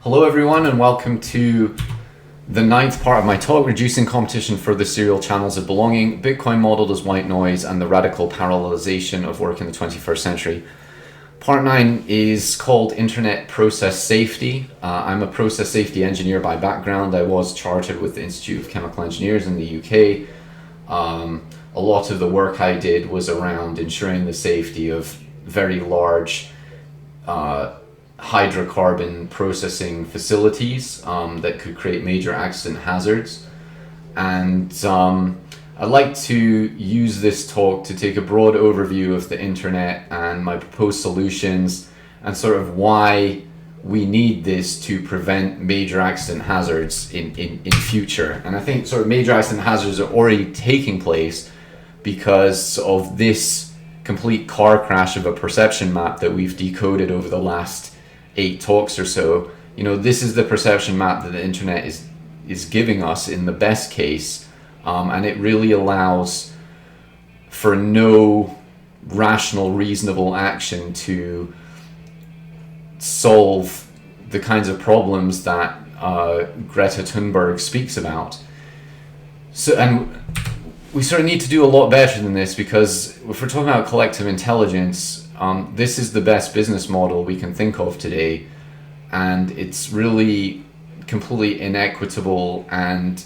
Hello everyone and welcome to the ninth part of my talk, Reducing Competition for the Serial Channels of Belonging, Bitcoin Modeled as White Noise and the Radical Parallelization of Work in the 21st Century. Part 9 is called Internet Process Safety. I'm a process safety engineer by background. I was chartered with the Institute of Chemical Engineers in the UK. A lot of the work I did was around ensuring the safety of very large hydrocarbon processing facilities that could create major accident hazards. And I'd like to use this talk to take a broad overview of the internet and my proposed solutions and sort of why we need this to prevent major accident hazards in future. And I think sort of major accident hazards are already taking place because of this complete car crash of a perception map that we've decoded over the last 8 talks or so. You know, this is the perception map that the internet is giving us in the best case, and it really allows for no rational, reasonable action to solve the kinds of problems that Greta Thunberg speaks about. So, and we sort of need to do a lot better than this, because if we're talking about collective intelligence, this is the best business model we can think of today, and it's really completely inequitable and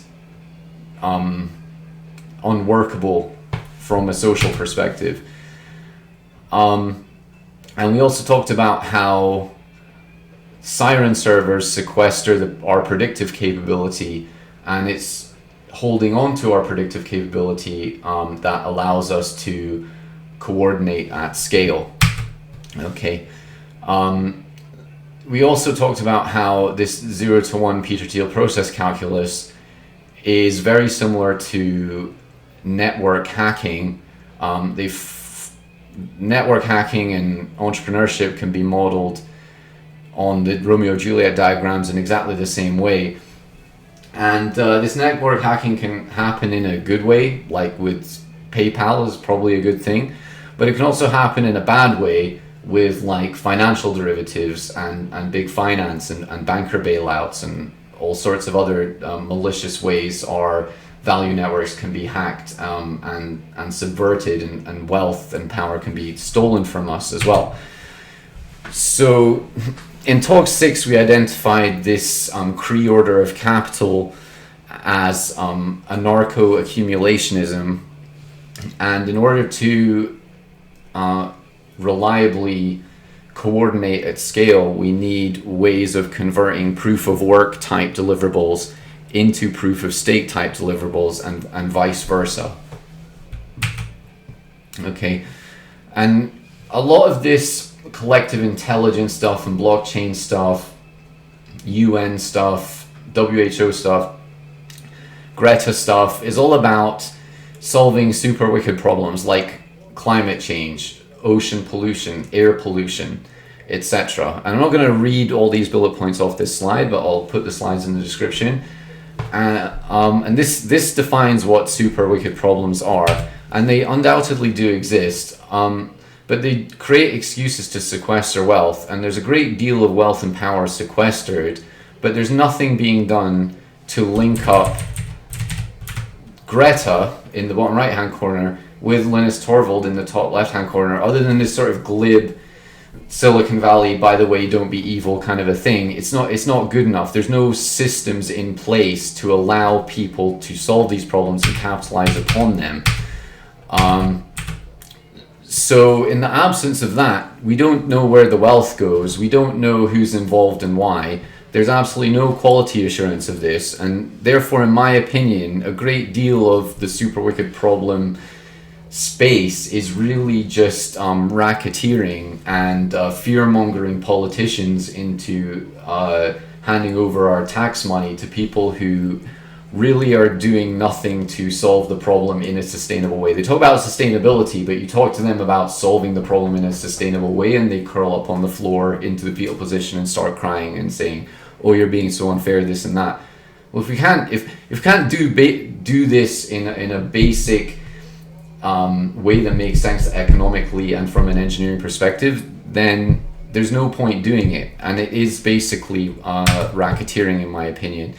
unworkable from a social perspective. And we also talked about how siren servers sequester our predictive capability, and it's holding on to our predictive capability that allows us to coordinate at scale. Okay. We also talked about how this 0 to 1 Peter Thiel process calculus is very similar to network hacking. Network hacking and entrepreneurship can be modeled on the Romeo-Juliet diagrams in exactly the same way. And this network hacking can happen in a good way, like with PayPal is probably a good thing, but it can also happen in a bad way with like financial derivatives and big finance and banker bailouts and all sorts of other malicious ways our value networks can be hacked and subverted, and wealth and power can be stolen from us as well. So in talk 6 we identified this Cree order of capital as anarcho-accumulationism, and in order to reliably coordinate at scale, we need ways of converting proof of work type deliverables into proof of stake type deliverables and vice versa. Okay, and a lot of this collective intelligence stuff and blockchain stuff, UN stuff, WHO stuff, Greta stuff is all about solving super wicked problems like climate change, ocean pollution, air pollution, etc. And I'm not going to read all these bullet points off this slide, but I'll put the slides in the description. And this defines what super wicked problems are, and they undoubtedly do exist. But they create excuses to sequester wealth, and there's a great deal of wealth and power sequestered, but there's nothing being done to link up Greta in the bottom right hand corner with Linus Torvald in the top left hand corner, other than this sort of glib Silicon Valley, by the way, don't be evil kind of a thing. It's not good enough. There's no systems in place to allow people to solve these problems and capitalize upon them. So in the absence of that, we don't know where the wealth goes. We don't know who's involved and why. There's absolutely no quality assurance of this, and therefore, in my opinion, a great deal of the super wicked problem space is really just racketeering and fear-mongering politicians into handing over our tax money to people who really are doing nothing to solve the problem in a sustainable way. They talk about sustainability, but you talk to them about solving the problem in a sustainable way and they curl up on the floor into the fetal position and start crying and saying, oh, you're being so unfair, this and that. Well, if we can't do this in a basic way that makes sense economically and from an engineering perspective, then there's no point doing it, and it is basically racketeering in my opinion.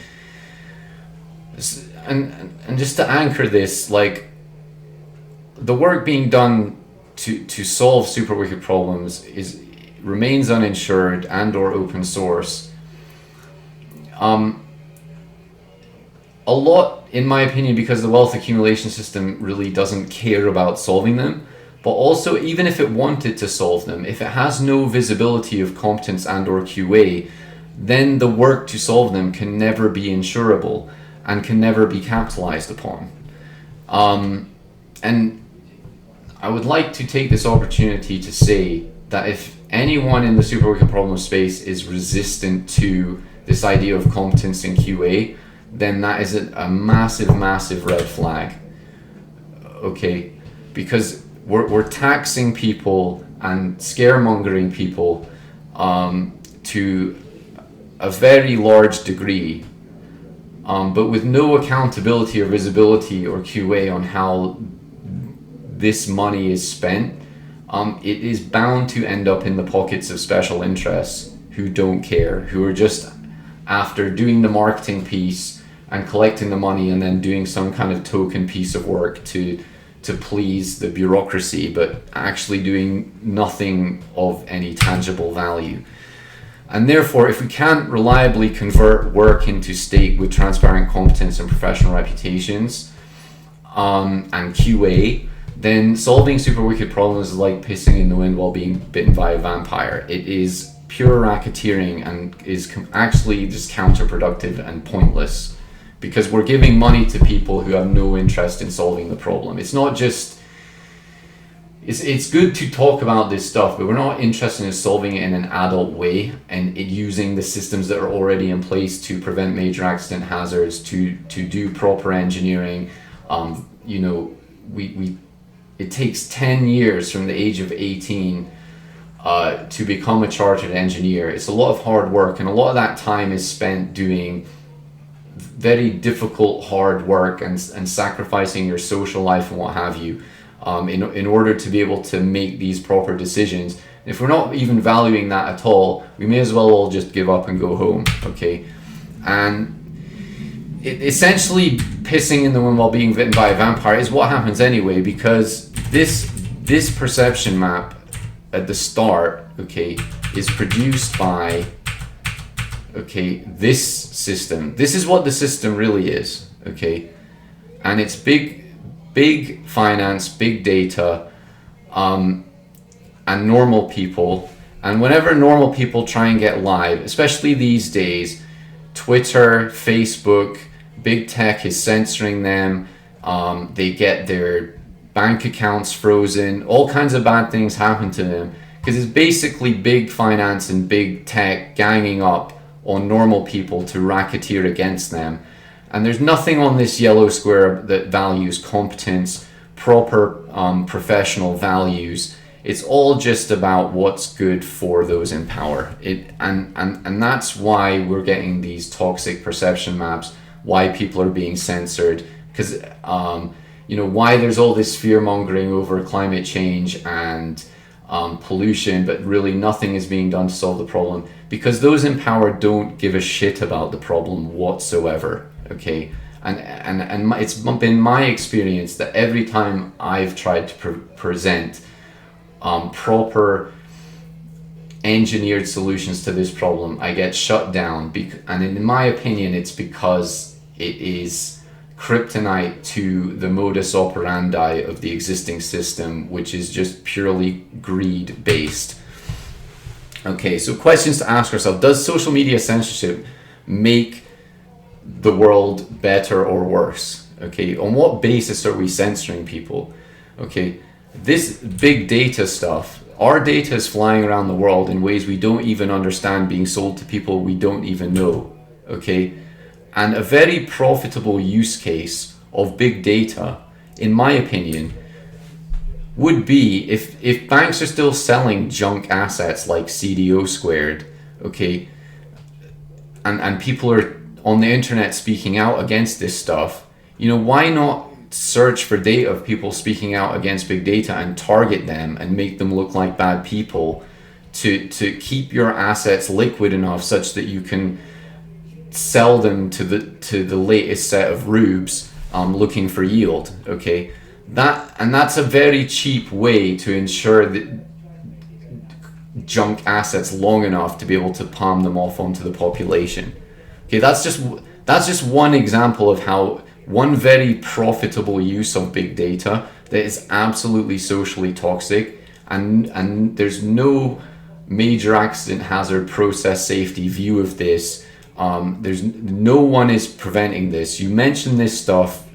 And just to anchor this, like, the work being done to solve super wicked problems remains uninsured and or open source. A lot, in my opinion, because the wealth accumulation system really doesn't care about solving them, but also even if it wanted to solve them, if it has no visibility of competence and or QA, then the work to solve them can never be insurable and can never be capitalized upon. And I would like to take this opportunity to say that if anyone in the super wicked problem space is resistant to this idea of competence in QA, then that is a massive, massive red flag. Okay, because we're taxing people and scaremongering people to a very large degree, but with no accountability or visibility or QA on how this money is spent. It is bound to end up in the pockets of special interests who don't care, who are just after doing the marketing piece and collecting the money and then doing some kind of token piece of work to please the bureaucracy, but actually doing nothing of any tangible value. And therefore, if we can't reliably convert work into state with transparent competence and professional reputations, and QA, then solving super wicked problems is like pissing in the wind while being bitten by a vampire. It is pure racketeering and is actually just counterproductive and pointless, because we're giving money to people who have no interest in solving the problem. It's not just, it's good to talk about this stuff, but we're not interested in solving it in an adult way and using the systems that are already in place to prevent major accident hazards, to do proper engineering. It takes 10 years from the age of 18 to become a chartered engineer. It's a lot of hard work, and a lot of that time is spent doing very difficult, hard work and sacrificing your social life and what have you, in order to be able to make these proper decisions. If we're not even valuing that at all, we may as well all just give up and go home, okay? And essentially pissing in the wind while being bitten by a vampire is what happens anyway, because this perception map at the start, okay, is produced by, okay, this system. This is what the system really is, okay? And it's big finance, big data, and normal people. And whenever normal people try and get live, especially these days, Twitter, Facebook, big tech is censoring them. They get their bank accounts frozen. All kinds of bad things happen to them because it's basically big finance and big tech ganging up on normal people to racketeer against them. And there's nothing on this yellow square that values competence, proper professional values. It's all just about what's good for those in power. And that's why we're getting these toxic perception maps, why people are being censored, because why there's all this fear mongering over climate change and pollution, but really nothing is being done to solve the problem, because those in power don't give a shit about the problem whatsoever. Okay, and it's been my experience that every time I've tried to present proper engineered solutions to this problem, I get shut down, and in my opinion it's because it is kryptonite to the modus operandi of the existing system, which is just purely greed based. Okay, so questions to ask ourselves: does social media censorship make the world better or worse? Okay, on what basis are we censoring people? Okay, this big data stuff, our data is flying around the world in ways we don't even understand, being sold to people we don't even know. Okay, and a very profitable use case of big data, in my opinion, would be if banks are still selling junk assets like CDO squared, okay, and people are on the internet speaking out against this stuff, why not search for data of people speaking out against big data and target them and make them look like bad people to keep your assets liquid enough such that you can sell them to the latest set of rubes looking for yield. Okay, that's a very cheap way to ensure that junk assets long enough to be able to palm them off onto the population. Okay, that's just one example of how one very profitable use of big data that is absolutely socially toxic, and there's no major accident hazard process safety view of this. There's no one is preventing this. You mention this stuff,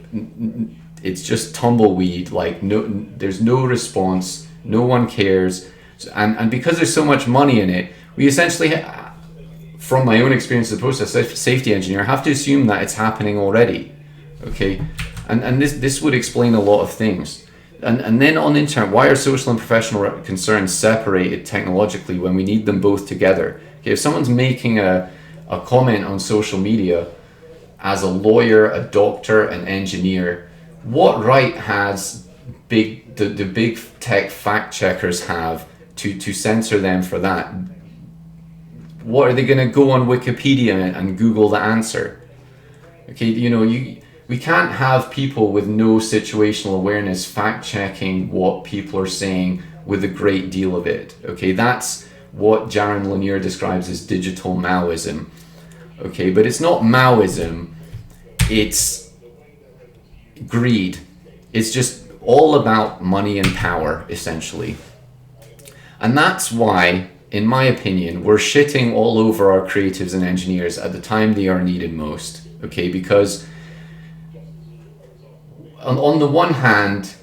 it's just tumbleweed. Like there's no response. No one cares, and because there's so much money in it, we essentially, from my own experience as a process safety engineer, have to assume that it's happening already. Okay, and this would explain a lot of things. And then on the internet, why are social and professional concerns separated technologically when we need them both together? Okay, if someone's making a comment on social media as a lawyer, a doctor, an engineer, what right has the big tech fact checkers have to censor them for that? What are they going to go on Wikipedia and Google the answer? Okay, we can't have people with no situational awareness fact checking what people are saying with a great deal of it. Okay, that's what Jaron Lanier describes as digital Maoism. Okay, but it's not Maoism, it's greed. It's just all about money and power, essentially. And that's why, in my opinion, we're shitting all over our creatives and engineers at the time they are needed most. Okay, because on the one hand,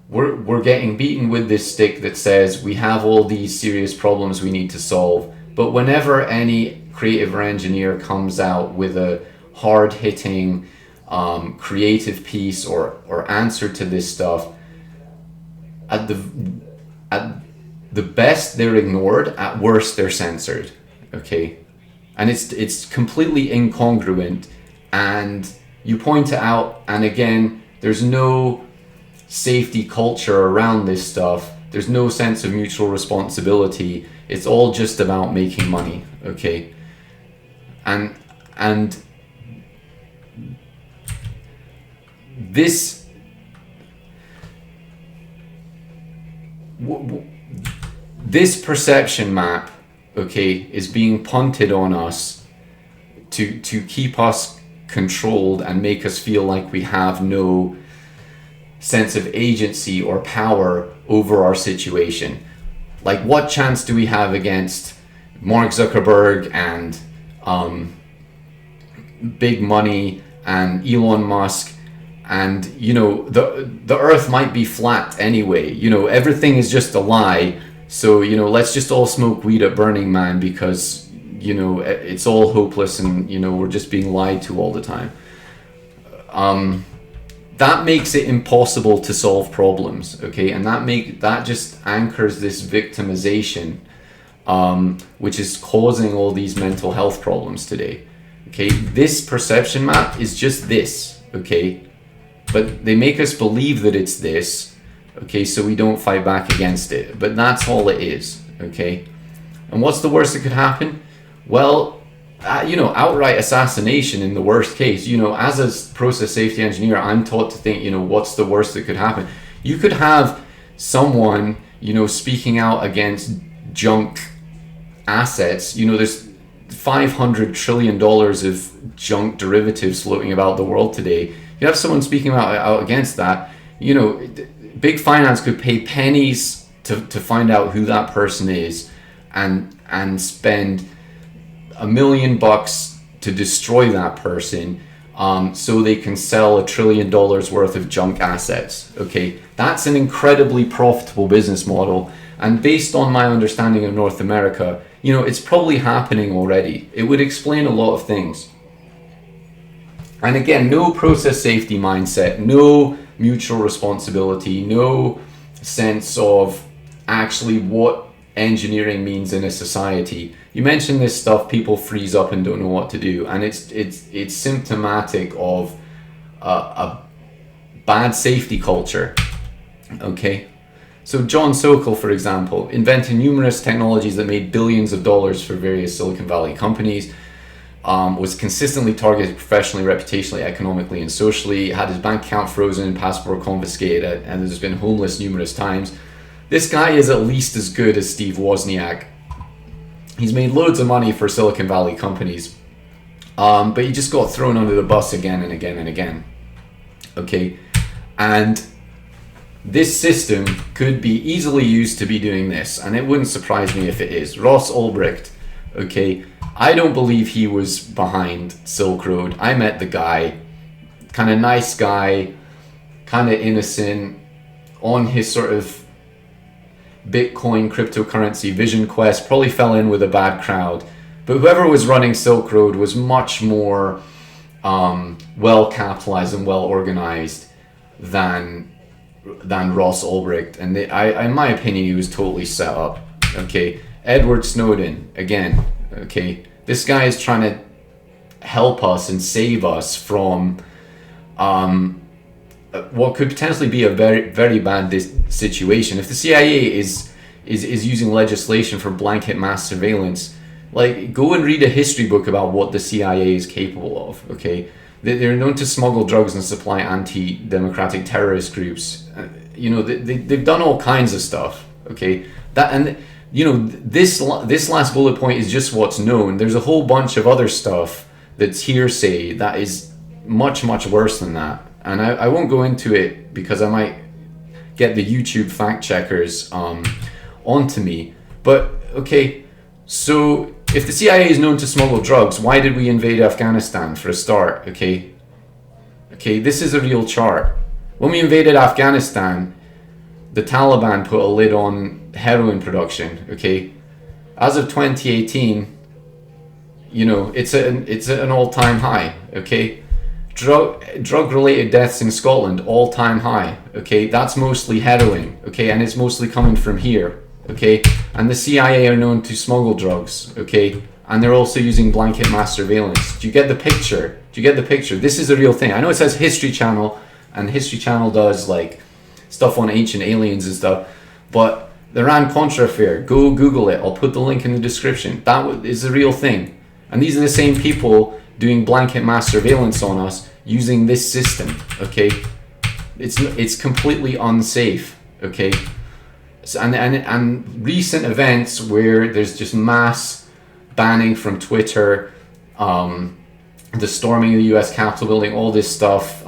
we're getting beaten with this stick that says we have all these serious problems we need to solve. But whenever any creative or engineer comes out with a hard-hitting creative piece or answer to this stuff, at the best they're ignored, at worst they're censored. Okay, and it's completely incongruent, and you point it out, and again, there's no safety culture around this stuff. There's no sense of mutual responsibility. It's all just about making money. Okay, and this perception map, okay, is being punted on us to keep us controlled and make us feel like we have no sense of agency or power over our situation. Like, what chance do we have against Mark Zuckerberg and big money and Elon Musk? And the earth might be flat anyway. Everything is just a lie. So let's just all smoke weed at Burning Man because it's all hopeless and we're just being lied to all the time. That makes it impossible to solve problems. Okay, and that just anchors this victimization, which is causing all these mental health problems today. Okay, this perception map is just this. Okay, but they make us believe that it's this. Okay, so we don't fight back against it. But that's all it is. Okay, and what's the worst that could happen? Well, outright assassination in the worst case. As a process safety engineer, I'm taught to think, what's the worst that could happen? You could have someone, speaking out against junk assets. There's $500 trillion of junk derivatives floating about the world today. You have someone speaking out against that. Big finance could pay pennies to find out who that person is and spend $1 million to destroy that person, so they can sell $1 trillion worth of junk assets. Okay, that's an incredibly profitable business model, and based on my understanding of North America, it's probably happening already. It would explain a lot of things. And again, no process safety mindset, no mutual responsibility, no sense of actually what engineering means in a society. You mention this stuff, people freeze up and don't know what to do, and it's symptomatic of a bad safety culture. Okay, So John Sokol, for example, invented numerous technologies that made billions of dollars for various Silicon Valley companies, was consistently targeted professionally, reputationally, economically, and socially, had his bank account frozen, passport confiscated, and has been homeless numerous times. This guy is at least as good as Steve Wozniak. He's made loads of money for Silicon Valley companies, but he just got thrown under the bus again and again and again. Okay, and this system could be easily used to be doing this, and it wouldn't surprise me if it is. Ross Ulbricht, okay, I don't believe he was behind Silk Road. I met the guy, kind of nice guy, kind of innocent, on his sort of Bitcoin cryptocurrency vision quest, probably fell in with a bad crowd. But whoever was running Silk Road was much more well capitalized and well organized than Ross Ulbricht, and in my opinion, he was totally set up. Okay, Edward Snowden, again. Okay, this guy is trying to help us and save us from what could potentially be a very, very bad situation. If the CIA is using legislation for blanket mass surveillance, like, go and read a history book about what the CIA is capable of. Okay, they're known to smuggle drugs and supply anti-democratic terrorist groups. They've done all kinds of stuff. Okay, this last bullet point is just what's known. There's a whole bunch of other stuff that's hearsay that is much, much worse than that. And I won't go into it because I might get the YouTube fact checkers onto me. But okay, so if the CIA is known to smuggle drugs, why did we invade Afghanistan for a start? Okay, this is a real chart. When we invaded Afghanistan, the Taliban put a lid on heroin production. Okay, as of 2018, it's an all-time high. Okay, drug-related deaths in Scotland, all-time high. Okay, that's mostly heroin. Okay, and it's mostly coming from here. Okay, and the CIA are known to smuggle drugs. Okay, and they're also using blanket mass surveillance. Do you get the picture? This is a real thing. I know it says History Channel, and History Channel does like stuff on ancient aliens and stuff, but the Iran-Contra affair, go Google it. I'll put the link in the description. That is a real thing, and these are the same people doing blanket mass surveillance on us using this system. Okay, it's completely unsafe. Okay. So, and recent events where there's just mass banning from Twitter, the storming of the US Capitol building, all this stuff,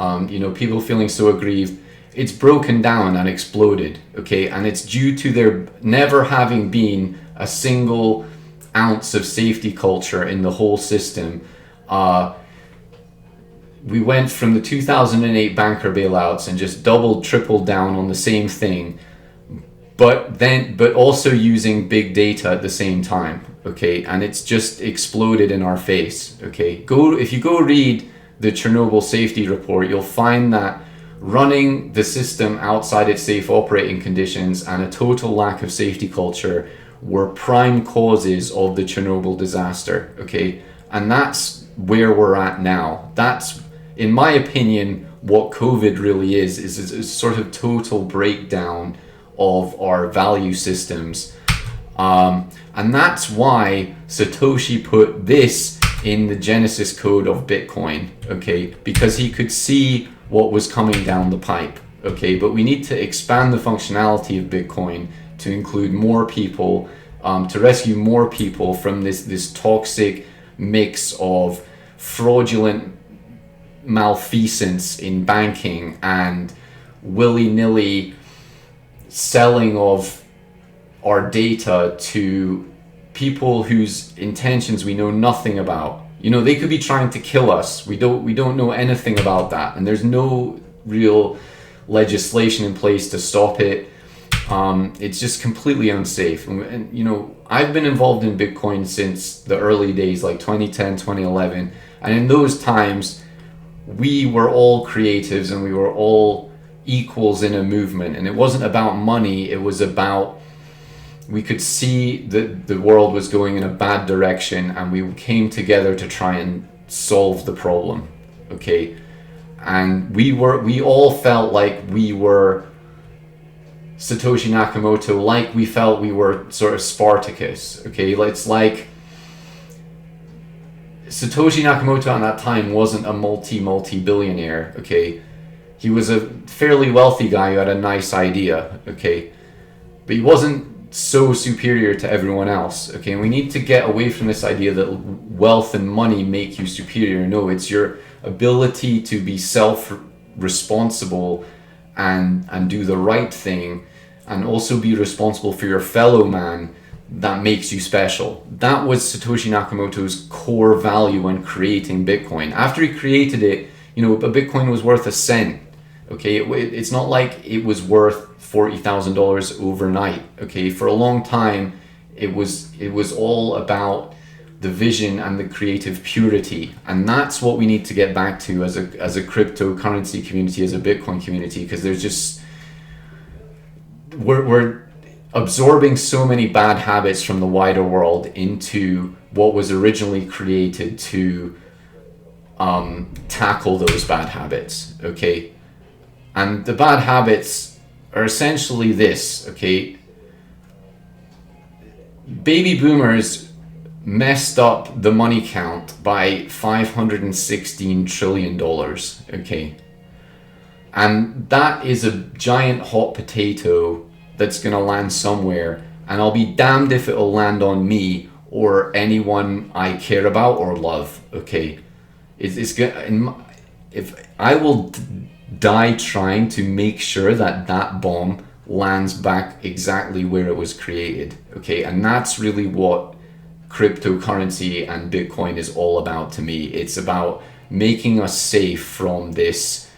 people feeling so aggrieved, it's broken down and exploded, okay? And it's due to there never having been a single ounce of safety culture in the whole system. We went from the 2008 banker bailouts and just doubled, tripled down on the same thing, but also using big data at the same time, okay? And it's just exploded in our face, okay? If you go read the Chernobyl safety report, you'll find that running the system outside its safe operating conditions and a total lack of safety culture were prime causes of the Chernobyl disaster, okay? And that's where we're at now. That's, in my opinion, what COVID really is a sort of total breakdown of our value systems, and that's why Satoshi put this in the Genesis code of Bitcoin, okay, because he could see what was coming down the pipe, okay? But we need to expand the functionality of Bitcoin to include more people, to rescue more people from this toxic mix of fraudulent malfeasance in banking and willy-nilly selling of our data to people whose intentions we know nothing about. They could be trying to kill us. We don't know anything about that, and there's no real legislation in place to stop it. It's just completely unsafe. And I've been involved in Bitcoin since the early days, like 2010, 2011, and in those times we were all creatives and we were all equals in a movement, and it wasn't about money. It was about, we could see that the world was going in a bad direction, and we came together to try and solve the problem, okay? And we all felt like we were Satoshi Nakamoto like we felt we were sort of Spartacus. Okay, it's like Satoshi Nakamoto at that time wasn't a multi-billionaire. Okay, he was a fairly wealthy guy who had a nice idea. Okay, but he wasn't so superior to everyone else. Okay, and we need to get away from this idea that wealth and money make you superior. No, it's your ability to be self-responsible and do the right thing, and also be responsible for your fellow man, that makes you special. That was Satoshi Nakamoto's core value when creating Bitcoin. After he created it, a Bitcoin was worth a cent. Okay, it's not like it was worth $40,000 overnight. Okay, for a long time, it was all about the vision and the creative purity, and that's what we need to get back to as a cryptocurrency community, as a Bitcoin community, because there's just we're absorbing so many bad habits from the wider world into what was originally created to tackle those bad habits. Okay. And the bad habits are essentially this, okay? Baby boomers messed up the money count by $516 trillion, okay? And that is a giant hot potato that's gonna land somewhere, and I'll be damned if it'll land on me or anyone I care about or love, okay? If I will die trying to make sure that bomb lands back exactly where it was created. Okay, and that's really what cryptocurrency and Bitcoin is all about to me. It's about making us safe from this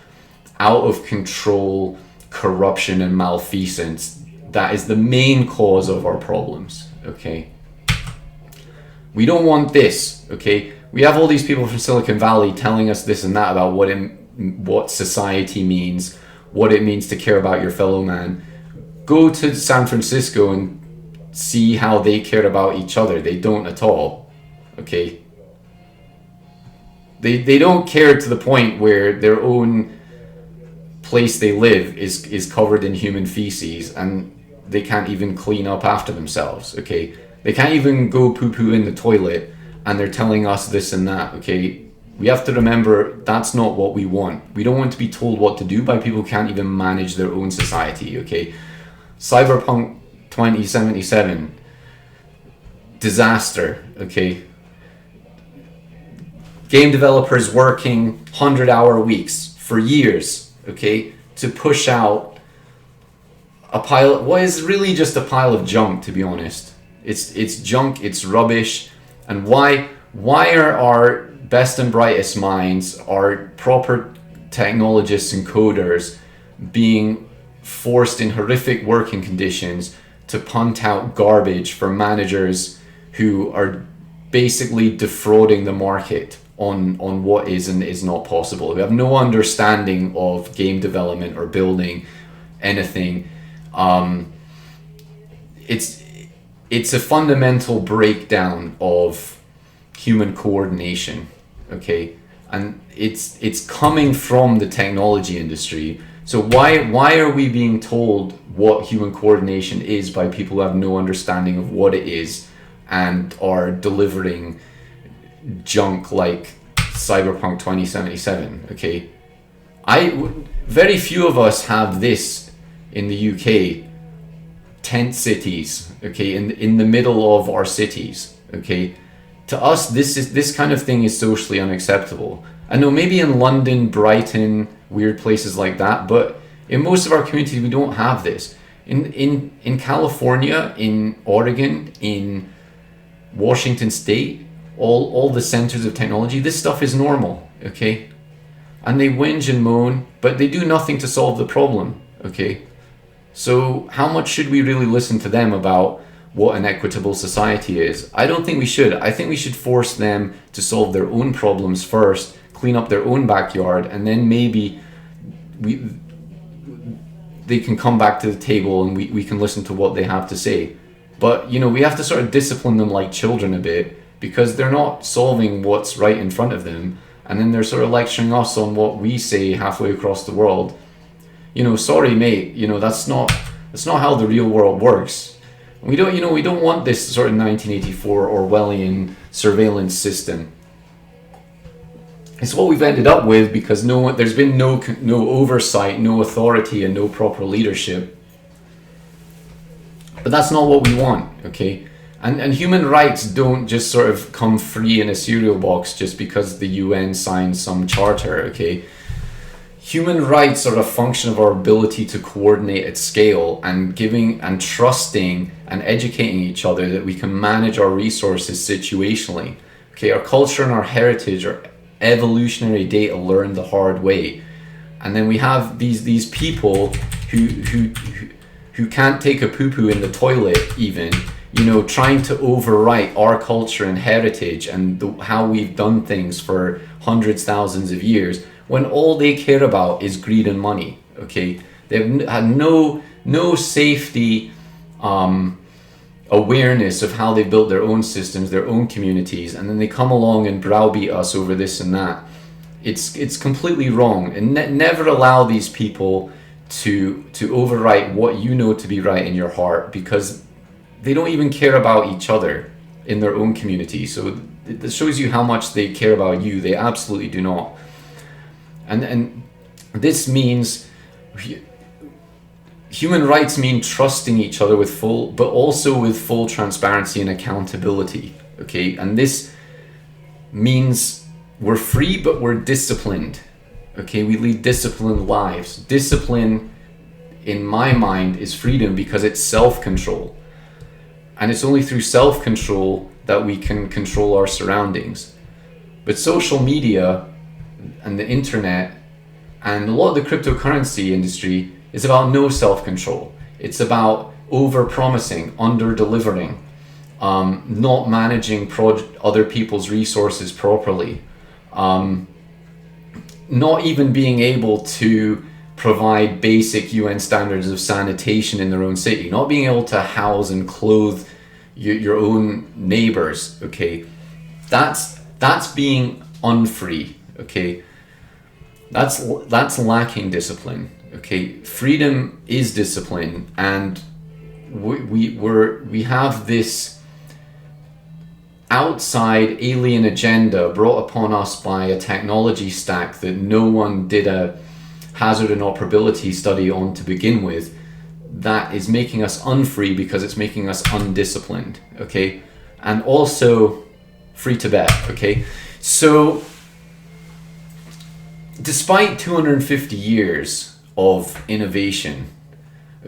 out of control corruption and malfeasance that is the main cause of our problems. Okay, we don't want this. Okay, we have all these people from Silicon Valley telling us this and that about what society means, what it means to care about your fellow man. Go to San Francisco and see how they care about each other. They don't at all. Okay, they don't care to the point where their own place they live is covered in human feces, and they can't even clean up after themselves. Okay, they can't even go poo-poo in the toilet, and they're telling us this and that. Okay, we have to remember that's not what we want. We don't want to be told what to do by people who can't even manage their own society. Okay, Cyberpunk 2077, disaster. Okay, game developers working 100-hour weeks for years, okay, to push out what is really just a pile of junk, to be honest. It's junk, it's rubbish. And why are our best and brightest minds, our proper technologists and coders, being forced in horrific working conditions to punt out garbage for managers who are basically defrauding the market on what is and is not possible? We have no understanding of game development or building anything. It's a fundamental breakdown of human coordination, okay? And it's coming from the technology industry. So why are we being told what human coordination is by people who have no understanding of what it is and are delivering junk like Cyberpunk 2077? Okay, very few of us have this in the UK. Tent cities, okay, in the middle of our cities, okay. To us, this kind of thing is socially unacceptable. I know maybe in London, Brighton, weird places like that, but in most of our communities we don't have this. In California, in Oregon, in Washington State, all the centers of technology, this stuff is normal, okay? And they whinge and moan, but they do nothing to solve the problem, okay? So how much should we really listen to them about what an equitable society is? I don't think we should. I think we should force them to solve their own problems first, clean up their own backyard, and then maybe they can come back to the table and we can listen to what they have to say. But, you know, we have to sort of discipline them like children a bit, because they're not solving what's right in front of them, and then they're sort of lecturing us on what we say halfway across the world. You know, sorry mate, you know, that's not That's not how the real world works. We don't want this sort of 1984 Orwellian surveillance system. It's what we've ended up with because there's been no oversight, no authority, and no proper leadership. But that's not what we want, okay? And human rights don't just sort of come free in a cereal box just because the UN signed some charter, okay? Human rights are a function of our ability to coordinate at scale and giving and trusting and educating each other that we can manage our resources situationally. Okay, our culture and our heritage are evolutionary data learned the hard way. And then we have these people who can't take a poo-poo in the toilet even, trying to overwrite our culture and heritage and how we've done things for hundreds, thousands of years, when all they care about is greed and money, okay? They've had no safety awareness of how they built their own systems, their own communities, and then they come along and browbeat us over this and that. It's completely wrong, and never allow these people to overwrite what you know to be right in your heart, because they don't even care about each other in their own community. So it shows you how much they care about you. They absolutely do not. And this means human rights mean trusting each other but also with full transparency and accountability. Okay, and this means we're free, but we're disciplined. Okay, we lead disciplined lives. Discipline, in my mind, is freedom because it's self-control. And it's only through self-control that we can control our surroundings. But social media and the internet and a lot of the cryptocurrency industry is about no self-control. It's about over-promising, under-delivering, not managing other people's resources properly, not even being able to provide basic UN standards of sanitation in their own city, not being able to house and clothe your own neighbors, okay? That's being unfree, okay? That's lacking discipline, okay? Freedom is discipline, and we have this outside alien agenda brought upon us by a technology stack that no one did a hazard and operability study on to begin with, that is making us unfree because it's making us undisciplined, okay? And also free to bet, okay? So despite 250 years of innovation,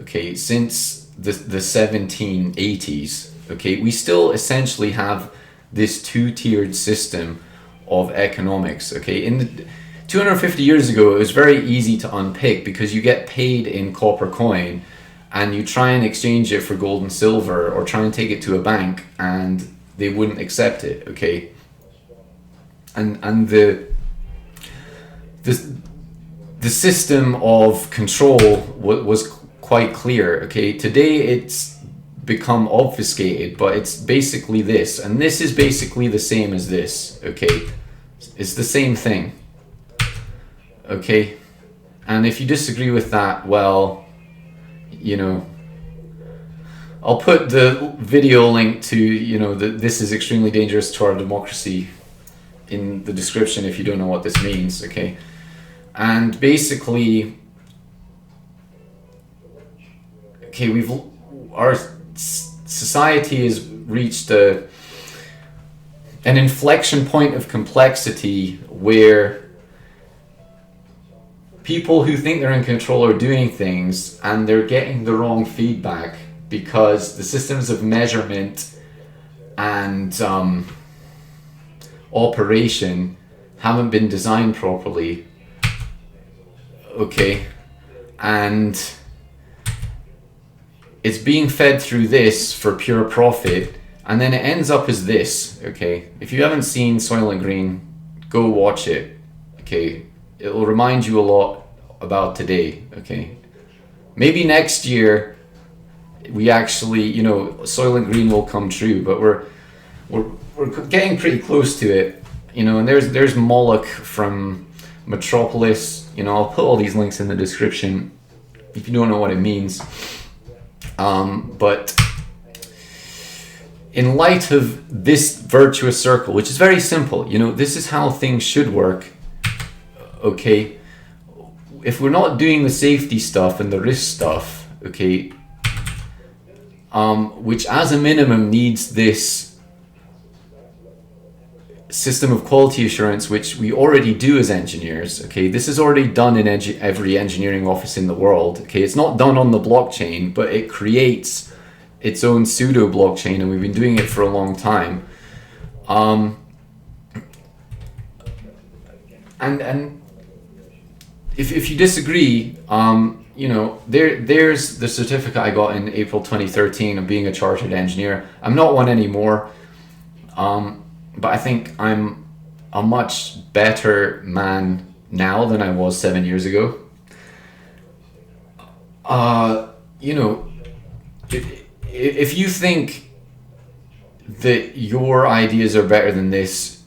okay, since the 1780s, okay, we still essentially have this two-tiered system of economics, okay? 250 years ago, it was very easy to unpick because you get paid in copper coin and you try and exchange it for gold and silver or try and take it to a bank and they wouldn't accept it, okay? And the system of control was quite clear, okay? Today it's become obfuscated, but it's basically this, and this is basically the same as this, okay? It's the same thing, okay? And if you disagree with that, well, I'll put the video link to, this is extremely dangerous to our democracy in the description if you don't know what this means, okay? And basically, okay, our society has reached an inflection point of complexity where people who think they're in control are doing things and they're getting the wrong feedback because the systems of measurement and operation haven't been designed properly, okay? And it's being fed through this for pure profit, and then it ends up as this, okay? If you haven't seen Soylent Green, go watch it, okay? It will remind you a lot about today, okay? Maybe next year we actually, Soylent Green will come true, but we're getting pretty close to it, and there's Moloch from Metropolis, I'll put all these links in the description if you don't know what it means. But in light of this virtuous circle, which is very simple, this is how things should work, okay? If we're not doing the safety stuff and the risk stuff, okay, which as a minimum needs this system of quality assurance, which we already do as engineers, okay? This is already done in every engineering office in the world, okay? It's not done on the blockchain, but it creates its own pseudo blockchain, and we've been doing it for a long time. And if you disagree, there's the certificate I got in April 2013 of being a chartered engineer. I'm not one anymore, but I think I'm a much better man now than I was 7 years ago. If you think that your ideas are better than this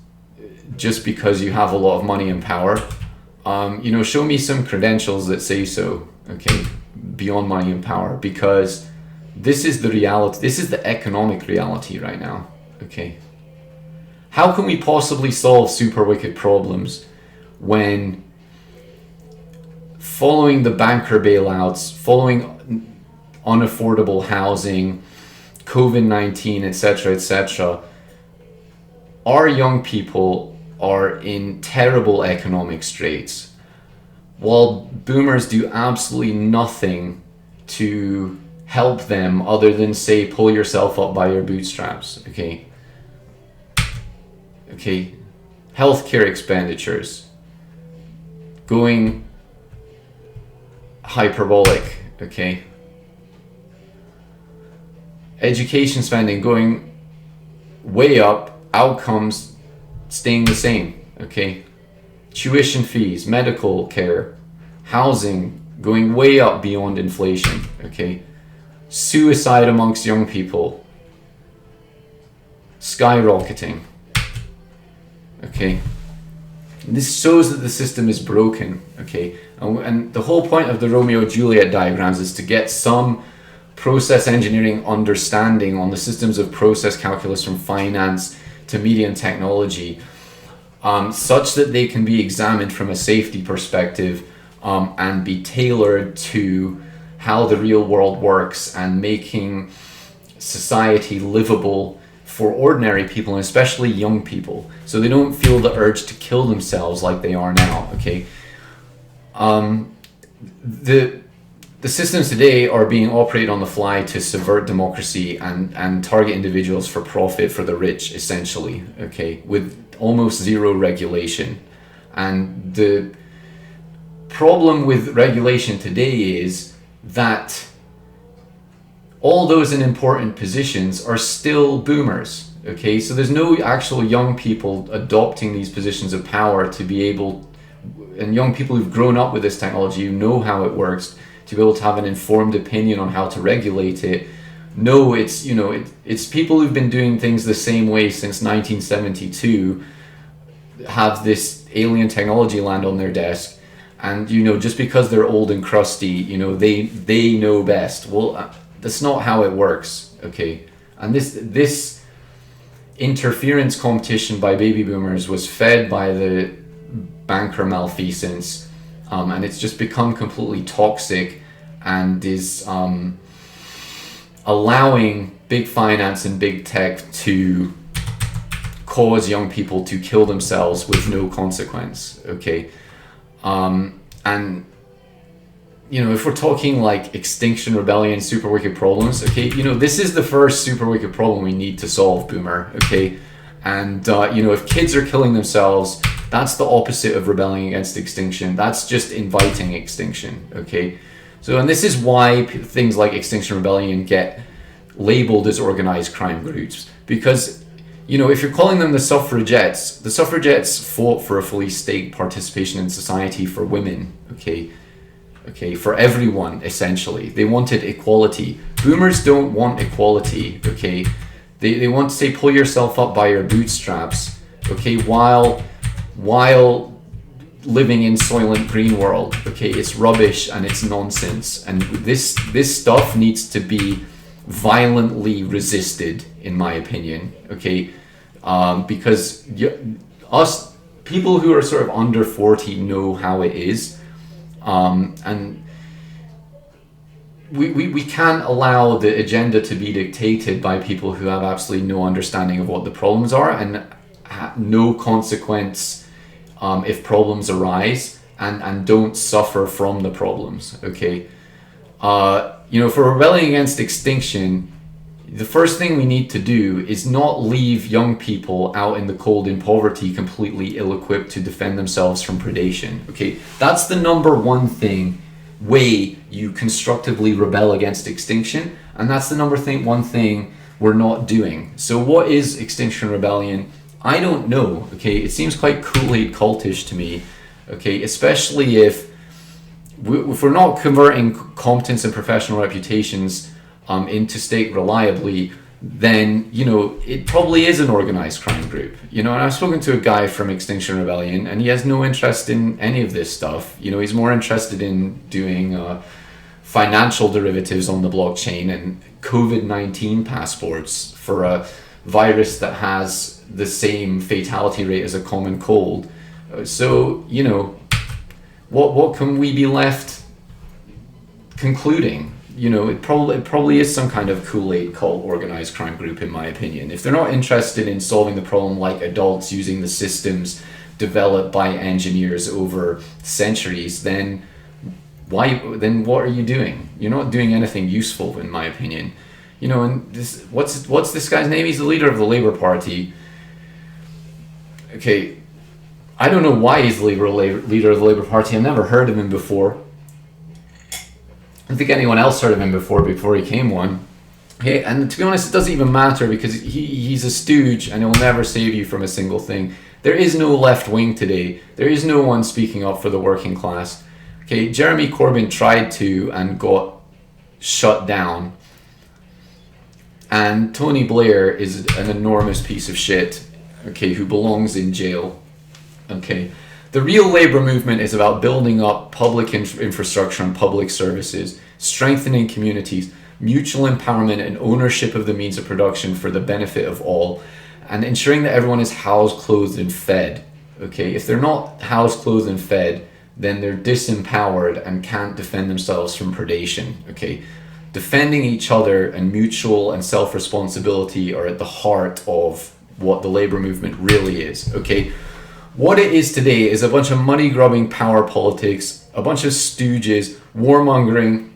just because you have a lot of money and power, show me some credentials that say so, okay, beyond money and power, because this is the reality, this is the economic reality right now, okay? How can we possibly solve super wicked problems when following the banker bailouts, following unaffordable housing, COVID-19, etc., our young people are in terrible economic straits, while boomers do absolutely nothing to help them other than say, pull yourself up by your bootstraps, okay? Okay, healthcare expenditures going hyperbolic, okay? Education spending going way up, outcomes staying the same, okay? Tuition fees, medical care, housing going way up beyond inflation, okay? Suicide amongst young people skyrocketing, okay? This shows that the system is broken, okay? And the whole point of the Romeo-Juliet diagrams is to get some process engineering understanding on the systems of process calculus from finance to media and technology, such that they can be examined from a safety perspective and be tailored to how the real world works and making society livable for ordinary people, and especially young people, so they don't feel the urge to kill themselves like they are now, okay? The systems today are being operated on the fly to subvert democracy and target individuals for profit for the rich, essentially, okay, with almost zero regulation. And the problem with regulation today is that all those in important positions are still boomers, okay? So there's no actual young people adopting these positions of power to be able, and young people who've grown up with this technology, who know how it works, to be able to have an informed opinion on how to regulate it. No, it's people who've been doing things the same way since 1972 have this alien technology land on their desk, and just because they're old and crusty, they know best. Well, that's not how it works, okay? And this interference competition by baby boomers was fed by the banker malfeasance, and it's just become completely toxic and is allowing big finance and big tech to cause young people to kill themselves with no consequence, okay? And if we're talking like Extinction Rebellion, super wicked problems, okay, this is the first super wicked problem we need to solve, boomer, okay? And if kids are killing themselves, that's the opposite of rebelling against extinction. That's just inviting extinction, okay? So, and this is why things like Extinction Rebellion get labeled as organized crime groups, because if you're calling them the suffragettes fought for a fully staked participation in society for women, okay, for everyone, essentially. They wanted equality. Boomers don't want equality, okay? They want to say, pull yourself up by your bootstraps, okay, while living in Soylent Green world. Okay, it's rubbish and it's nonsense, and this stuff needs to be violently resisted, in my opinion. Okay, because us people who are sort of under 40 know how it is, and we can't allow the agenda to be dictated by people who have absolutely no understanding of what the problems are, and no consequence if problems arise, and don't suffer from the problems. Okay, for rebelling against extinction, the first thing we need to do is not leave young people out in the cold in poverty completely ill-equipped to defend themselves from predation. Okay, that's the number one way you constructively rebel against extinction, and that's the one thing we're not doing. So what is Extinction Rebellion? I don't know. Okay, it seems quite Kool-Aid cultish to me. Okay, especially if we're not converting competence and professional reputations into state reliably, then it probably is an organized crime group. And I've spoken to a guy from Extinction Rebellion, and he has no interest in any of this stuff. He's more interested in doing financial derivatives on the blockchain and COVID-19 passports for a virus that has the same fatality rate as a common cold. So what can we be left concluding? It probably is some kind of Kool-Aid cult organized crime group, in my opinion. If they're not interested in solving the problem like adults using the systems developed by engineers over centuries, then what are you doing? You're not doing anything useful, in my opinion. And what's this guy's name? He's the leader of the Labour Party. Okay, I don't know why he's the leader of the Labour Party. I've never heard of him before. I don't think anyone else heard of him before he came one. Okay, and to be honest, it doesn't even matter, because he's a stooge and he'll never save you from a single thing. There is no left wing today. There is no one speaking up for the working class. Okay, Jeremy Corbyn tried to and got shut down. And Tony Blair is an enormous piece of shit, okay, who belongs in jail. Okay, the real labor movement is about building up public infrastructure and public services, strengthening communities, mutual empowerment and ownership of the means of production for the benefit of all, and ensuring that everyone is housed, clothed, and fed. Okay, if they're not housed, clothed, and fed, then they're disempowered and can't defend themselves from predation. Okay, defending each other and mutual and self-responsibility are at the heart of what the labor movement really is. Okay, what it is today is a bunch of money-grubbing power politics, a bunch of stooges, warmongering,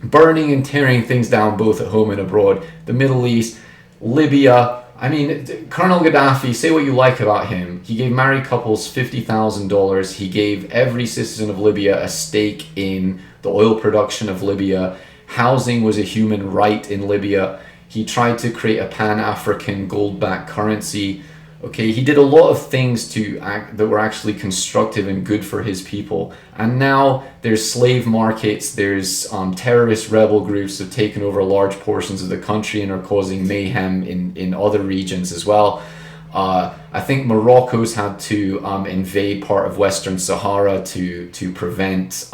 burning and tearing things down both at home and abroad. The Middle East, Libya. I mean, Colonel Gaddafi, say what you like about him. He gave married couples $50,000. He gave every citizen of Libya a stake in the oil production of Libya. Housing was a human right in Libya. He tried to create a Pan-African gold-backed currency. Okay, he did a lot of things that were actually constructive and good for his people. And now there's slave markets, there's terrorist rebel groups that have taken over large portions of the country and are causing mayhem in other regions as well. I think Morocco's had to invade part of Western Sahara to prevent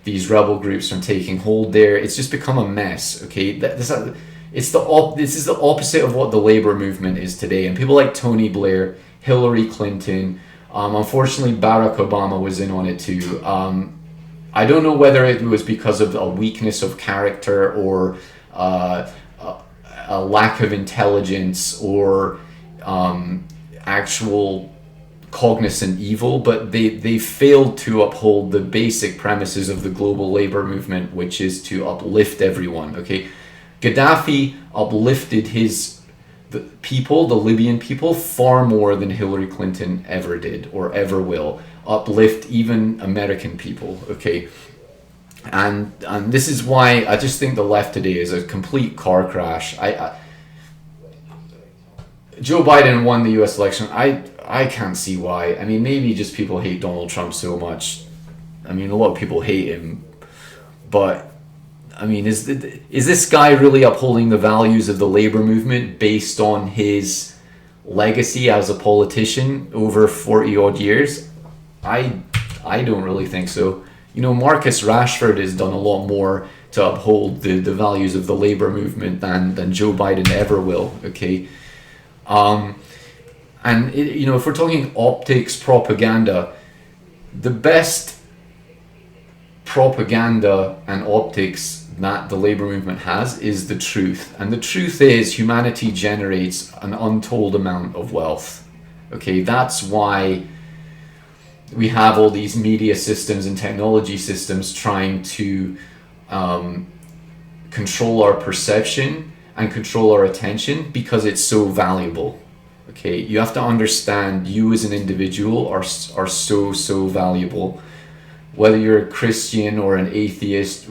these rebel groups from taking hold there. It's just become a mess. Okay, this is the opposite of what the labor movement is today. And people like Tony Blair, Hillary Clinton, unfortunately Barack Obama was in on it too. I don't know whether it was because of a weakness of character or a lack of intelligence or actual cognizant evil, but they failed to uphold the basic premises of the global labor movement, which is to uplift everyone. Okay, Gaddafi uplifted the people, the Libyan people, far more than Hillary Clinton ever did or ever will. Uplift even American people. Okay, and this is why I just think the left today is a complete car crash. Joe Biden won the U.S. election. I can't see why. I mean, maybe just people hate Donald Trump so much. I mean, a lot of people hate him, but I mean, is this guy really upholding the values of the labor movement based on his legacy as a politician over 40 odd years? I don't really think so. Marcus Rashford has done a lot more to uphold the values of the labor movement than Joe Biden ever will. Okay, and if we're talking optics propaganda, the best propaganda and optics that the labor movement has is the truth. And the truth is humanity generates an untold amount of wealth. Okay, that's why we have all these media systems and technology systems trying to control our perception and control our attention, because it's so valuable. Okay, you have to understand you as an individual are so valuable. Whether you're a Christian or an atheist,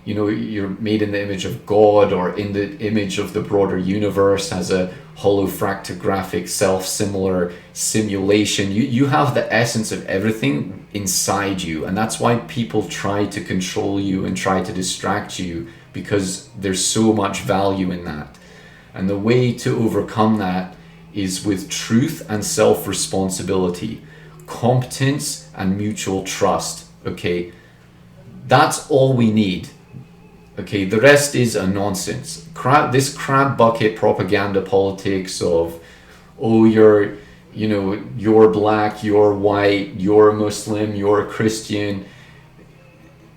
you're made in the image of God or in the image of the broader universe as a holofractographic self-similar simulation. You have the essence of everything inside you, and that's why people try to control you and try to distract you, because there's so much value in that. And the way to overcome that is with truth and self-responsibility, competence and mutual trust. Okay, that's all we need. Okay, the rest is a nonsense. This crab bucket propaganda politics of, oh, you're black, you're white, you're Muslim, you're Christian.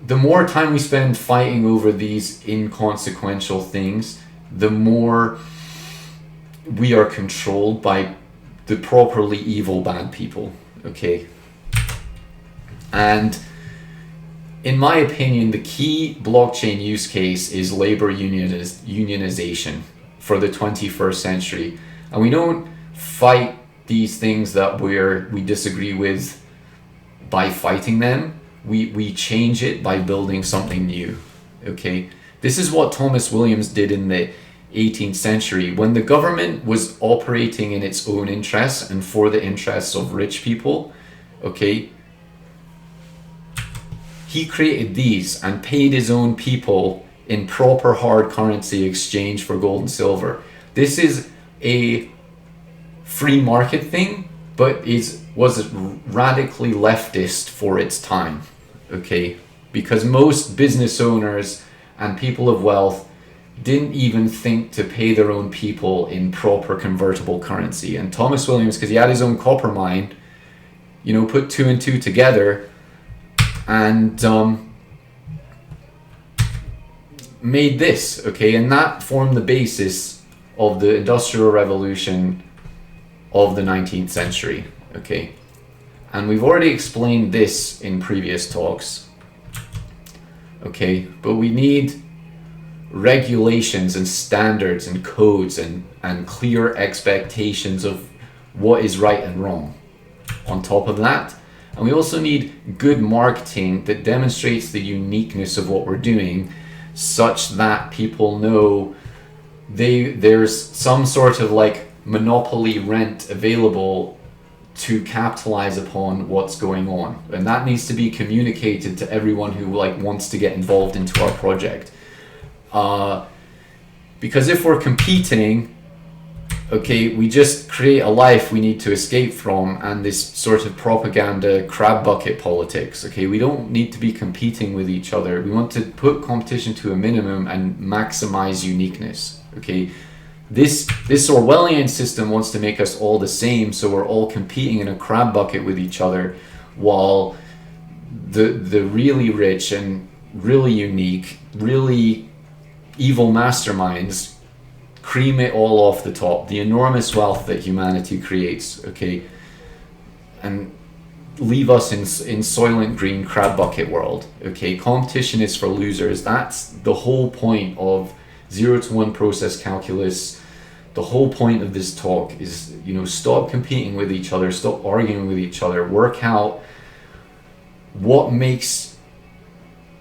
The more time we spend fighting over these inconsequential things, the more we are controlled by the properly evil bad people. Okay, and in my opinion, the key blockchain use case is labor unionization for the 21st century. And we don't fight these things that we disagree with by fighting them. We change it by building something new. Okay, this is what Thomas Williams did in the 18th century, when the government was operating in its own interests and for the interests of rich people. Okay, he created these and paid his own people in proper hard currency exchange for gold and silver. This is a free market thing, but was radically leftist for its time. Okay, because most business owners and people of wealth didn't even think to pay their own people in proper convertible currency. And Thomas Williams, because he had his own copper mine, put two and two together and made this. Okay, and that formed the basis of the Industrial Revolution of the 19th century. Okay, and we've already explained this in previous talks. Okay, but we need regulations and standards and codes and clear expectations of what is right and wrong on top of that. And we also need good marketing that demonstrates the uniqueness of what we're doing, such that people know there's some sort of like monopoly rent available to capitalize upon what's going on. And that needs to be communicated to everyone who wants to get involved into our project. Because if we're competing, okay, we just create a life we need to escape from, and this sort of propaganda crab bucket politics. Okay, we don't need to be competing with each other. We want to put competition to a minimum and maximize uniqueness. Okay, this Orwellian system wants to make us all the same, so we're all competing in a crab bucket with each other, while the really rich and really unique, really evil masterminds cream it all off the top, the enormous wealth that humanity creates, okay, and leave us in Soylent Green crab bucket world. Okay, competition is for losers. That's the whole point of 0 to 1 process calculus. The whole point of this talk is, stop competing with each other, stop arguing with each other, work out what makes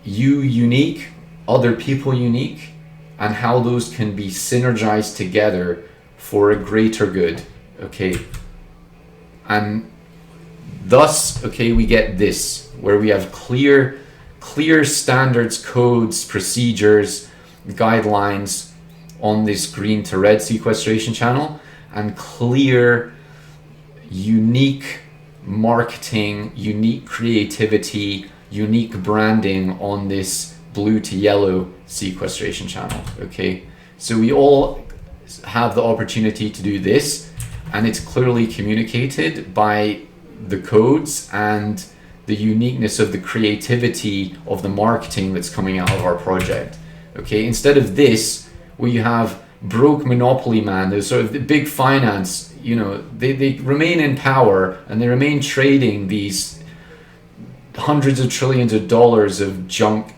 you unique, other people unique, and how those can be synergized together for a greater good. Okay, and thus, okay, we get this, where we have clear standards, codes, procedures, guidelines on this green to red sequestration channel, and clear, unique marketing, unique creativity, unique branding on this blue to yellow sequestration channel. Okay, so we all have the opportunity to do this, and it's clearly communicated by the codes and the uniqueness of the creativity of the marketing that's coming out of our project. Okay, instead of this, where you have broke monopoly man, there's sort of the big finance, you know, they remain in power and they remain trading these hundreds of trillions of dollars of junk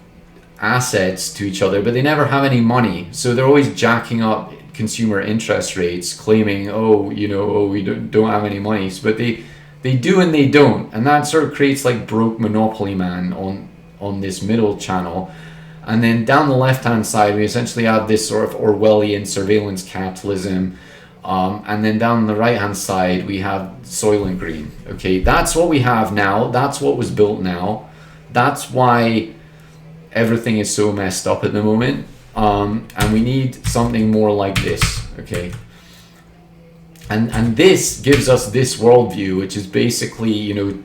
assets to each other, but they never have any money. So they're always jacking up consumer interest rates, claiming, oh, you know, oh, we don't have any money. But they do and they don't. And that sort of creates like broke monopoly man on this middle channel. And then down the left-hand side, we essentially have this sort of Orwellian surveillance capitalism. And then down the right-hand side, we have Soylent Green. Okay, that's what we have now. That's what was built now. That's why everything is so messed up at the moment. And we need something more like this. Okay. And this gives us this worldview, which is basically, you know,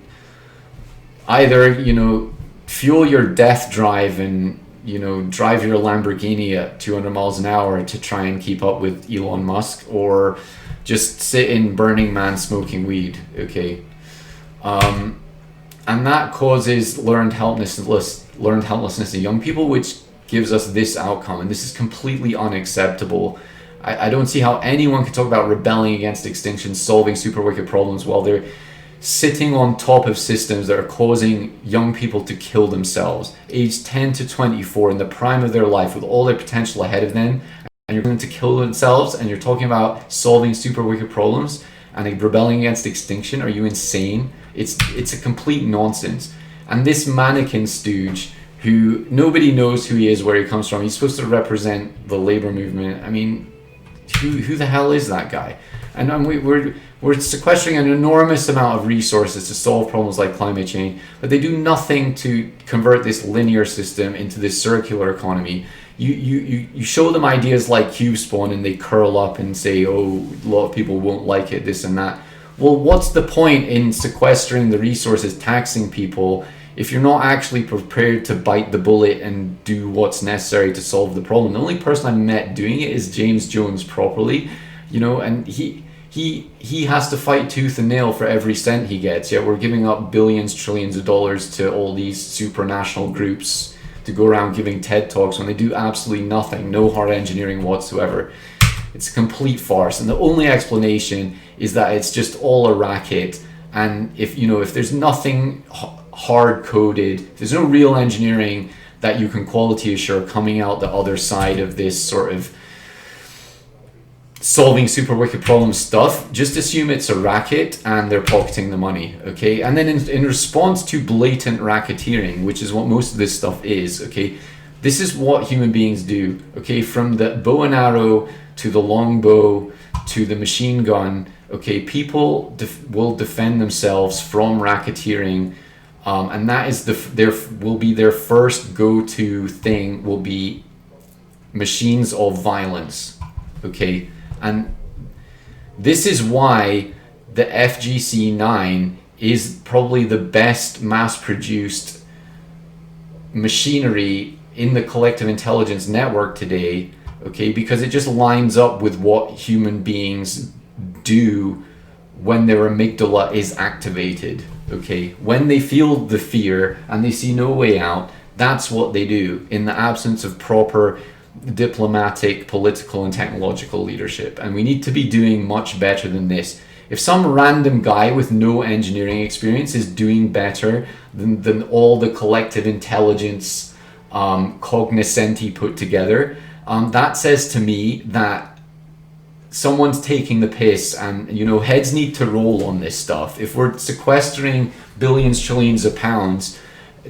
either, you know, fuel your death drive and, you know, drive your Lamborghini at 200 miles an hour to try and keep up with Elon Musk, or just sit in Burning Man smoking weed. Okay. And that causes learned helplessness in young people, which gives us this outcome. And this is completely unacceptable. I don't see how anyone can talk about rebelling against extinction, solving super wicked problems, while they're sitting on top of systems that are causing young people to kill themselves, aged 10 to 24, in the prime of their life, with all their potential ahead of them, and you're going to kill themselves, and you're talking about solving super wicked problems and rebelling against extinction. Are you insane? It's a complete nonsense. And this mannequin stooge, who nobody knows who he is, where he comes from, he's supposed to represent the labor movement. I mean, who the hell is that guy? And we're sequestering an enormous amount of resources to solve problems like climate change, but they do nothing to convert this linear system into this circular economy. You show them ideas like cube spawn and they curl up and say, oh, a lot of people won't like it, this and that. Well, what's the point in sequestering the resources, taxing people, if you're not actually prepared to bite the bullet and do what's necessary to solve the problem? The only person I've met doing it is James Jones properly, you know, and he has to fight tooth and nail for every cent he gets. Yet we're giving up billions, trillions of dollars to all these supranational groups to go around giving TED Talks when they do absolutely nothing, no hard engineering whatsoever. It's a complete farce, and the only explanation is that it's just all a racket. And if there's nothing hard coded, there's no real engineering that you can quality assure coming out the other side of this sort of solving super wicked problem stuff, just assume it's a racket and they're pocketing the money. Okay, and then in response to blatant racketeering, which is what most of this stuff is, okay, this is what human beings do. Okay, from the bow and arrow to the longbow to the machine gun, okay, people will defend themselves from racketeering. And that is their first go-to thing will be machines of violence. Okay, and this is why the FGC-9 is probably the best mass-produced machinery in the collective intelligence network today. Okay, because it just lines up with what human beings do when their amygdala is activated. Okay, when they feel the fear and they see no way out, that's what they do in the absence of proper diplomatic, political, and technological leadership. And we need to be doing much better than this. If some random guy with no engineering experience is doing better than all the collective intelligence cognoscenti put together, that says to me that someone's taking the piss, and heads need to roll on this stuff. If we're sequestering billions, trillions of pounds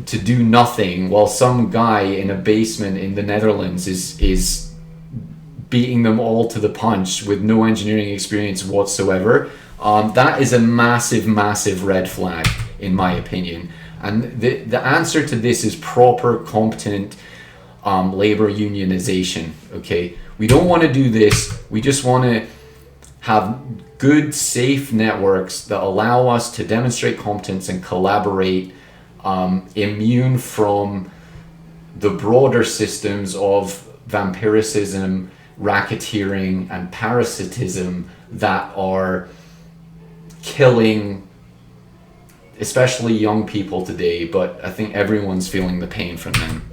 to do nothing while some guy in a basement in the Netherlands is beating them all to the punch with no engineering experience whatsoever, that is a massive red flag in my opinion. And the answer to this is proper, competent labor unionization. Okay, we don't want to do this. We just want to have good, safe networks that allow us to demonstrate competence and collaborate, immune from the broader systems of vampiricism, racketeering, and parasitism that are killing especially young people today, but I think everyone's feeling the pain from them.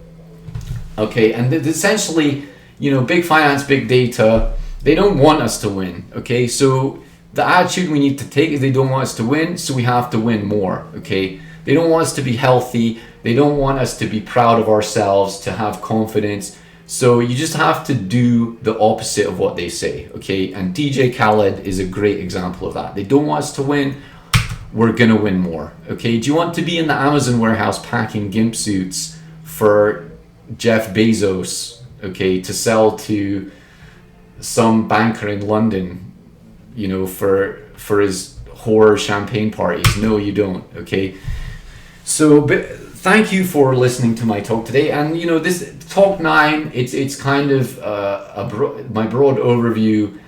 Okay, and essentially, big finance, big data, they don't want us to win. Okay, so the attitude we need to take is they don't want us to win, so we have to win more. Okay, they don't want us to be healthy, they don't want us to be proud of ourselves, to have confidence. So you just have to do the opposite of what they say. Okay, and DJ Khaled is a great example of that. They don't want us to win, we're gonna win more. Okay, do you want to be in the Amazon warehouse packing gimp suits for Jeff Bezos, okay, to sell to some banker in London, for his horror champagne parties? No, you don't. Okay, so thank you for listening to my talk today. And this talk 9, it's kind of my broad overview.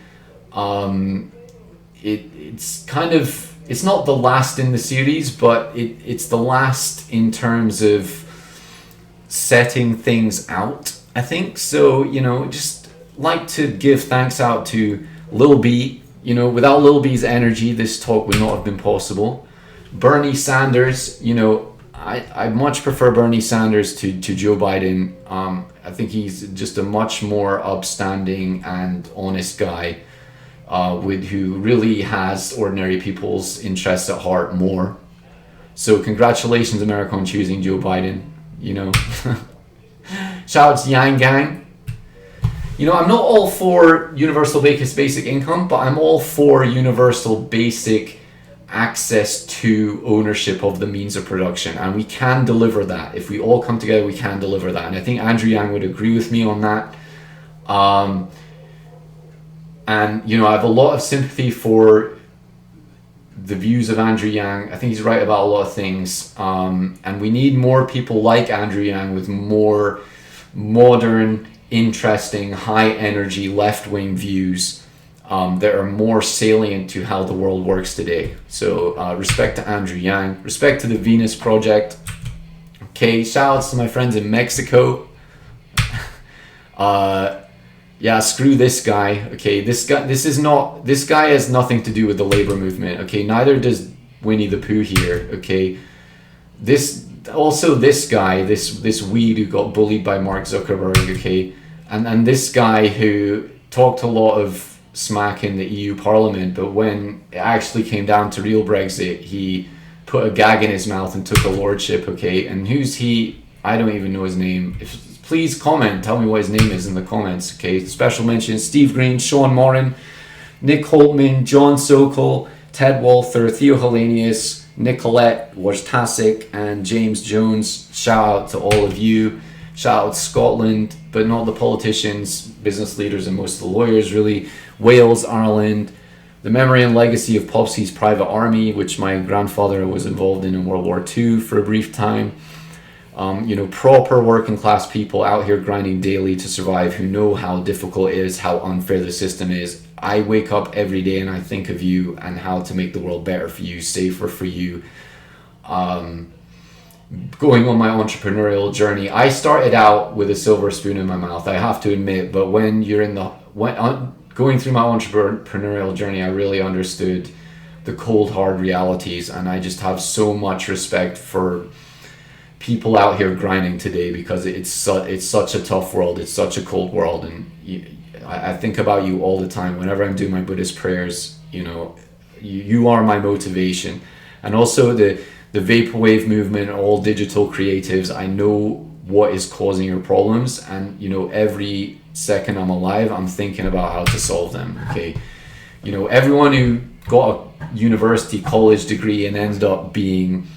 It's not the last in the series, but it's the last in terms of setting things out, I think. So, just like to give thanks out to Lil B. Without Lil B's energy, this talk would not have been possible. Bernie Sanders, I much prefer Bernie Sanders to Joe Biden. I think he's just a much more upstanding and honest guy, who really has ordinary people's interests at heart more. So congratulations, America, on choosing Joe Biden. Shout out to Yang Gang. I'm not all for universal basic income, but I'm all for universal basic access to ownership of the means of production, and we can deliver that. If we all come together, we can deliver that, and I think Andrew Yang would agree with me on that. And I have a lot of sympathy for the views of Andrew Yang. I think he's right about a lot of things, and we need more people like Andrew Yang with more modern, interesting, high energy left-wing views that are more salient to how the world works today. So respect to Andrew Yang, respect to the Venus Project. Okay, shout outs to my friends in Mexico. Yeah, screw this guy. Okay, this guy has nothing to do with the labor movement. Okay, neither does Winnie the Pooh here. Okay, this guy, this weed who got bullied by Mark Zuckerberg. Okay, and this guy who talked a lot of smack in the EU Parliament, but when it actually came down to real Brexit, he put a gag in his mouth and took a lordship. Okay, and who's he? I don't even know his name. Please comment, tell me what his name is in the comments. Okay, special mention: Steve Green, Sean Moran, Nick Holtman, John Sokol, Ted Walther, Theo Hellenius, Nicolette Wojtasik, and James Jones. Shout out to all of you. Shout out Scotland, but not the politicians, business leaders, and most of the lawyers, really. Wales, Ireland, the memory and legacy of Popsy's private army, which my grandfather was involved in World War II for a brief time. Proper working class people out here grinding daily to survive, who know how difficult it is, how unfair the system is. I wake up every day and I think of you and how to make the world better for you, safer for you. Going on my entrepreneurial journey, I started out with a silver spoon in my mouth, I have to admit, but when you're going through my entrepreneurial journey, I really understood the cold, hard realities, and I just have so much respect for people out here grinding today, because it's such a tough world, it's such a cold world, and I think about you all the time whenever I'm doing my Buddhist prayers. You are my motivation. And also the vaporwave movement, all digital creatives, I know what is causing your problems, and every second I'm alive, I'm thinking about how to solve them. Okay, everyone who got a university, college degree and ended up being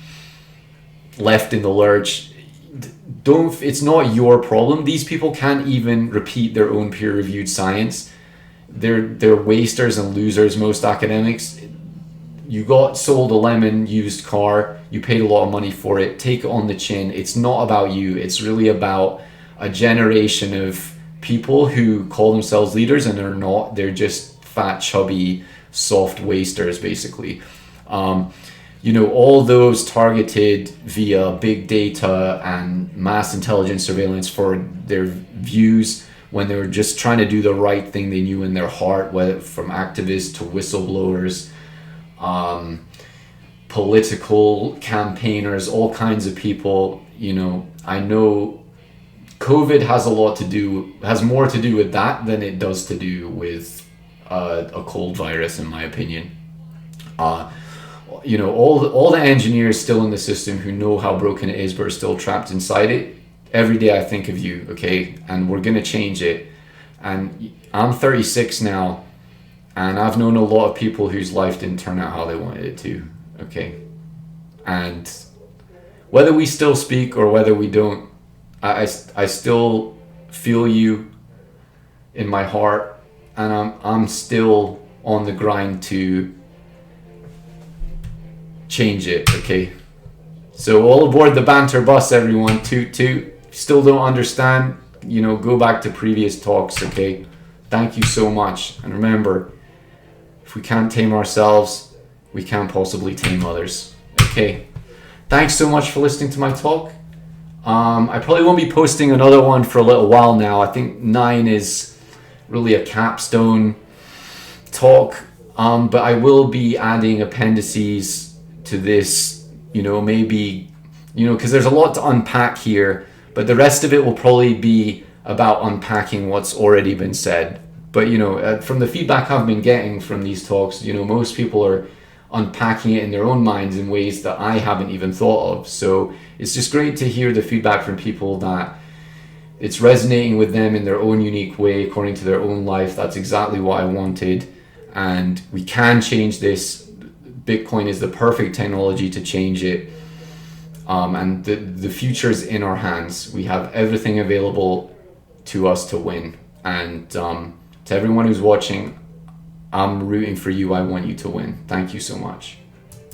left in the lurch, it's not your problem. These people can't even repeat their own peer-reviewed science. They're wasters and losers, most academics. You got sold a lemon used car, you paid a lot of money for it, take it on the chin. It's not about you, it's really about a generation of people who call themselves leaders and they're not. They're just fat, chubby, soft wasters, basically. All those targeted via big data and mass intelligence surveillance for their views when they were just trying to do the right thing they knew in their heart, whether from activists to whistleblowers, political campaigners, all kinds of people. I know COVID has more to do with that than it does to do with a cold virus, in my opinion. All the engineers still in the system who know how broken it is but are still trapped inside it. Every day I think of you, okay? And we're gonna change it. And I'm 36 now, and I've known a lot of people whose life didn't turn out how they wanted it to, okay? And whether we still speak or whether we don't, I still feel you in my heart, and I'm still on the grind to change it, okay? So all aboard the banter bus, everyone. Toot toot. Still don't understand, go back to previous talks, okay? Thank you so much. And remember, if we can't tame ourselves, we can't possibly tame others, okay? Thanks so much for listening to my talk. I probably won't be posting another one for a little while now. I think 9 is really a capstone talk, but I will be adding appendices to this, maybe, because there's a lot to unpack here, but the rest of it will probably be about unpacking what's already been said. But, from the feedback I've been getting from these talks, most people are unpacking it in their own minds in ways that I haven't even thought of. So it's just great to hear the feedback from people that it's resonating with them in their own unique way, according to their own life. That's exactly what I wanted. And we can change this. Bitcoin is the perfect technology to change it. And the future is in our hands. We have everything available to us to win. And to everyone who's watching, I'm rooting for you. I want you to win. Thank you so much.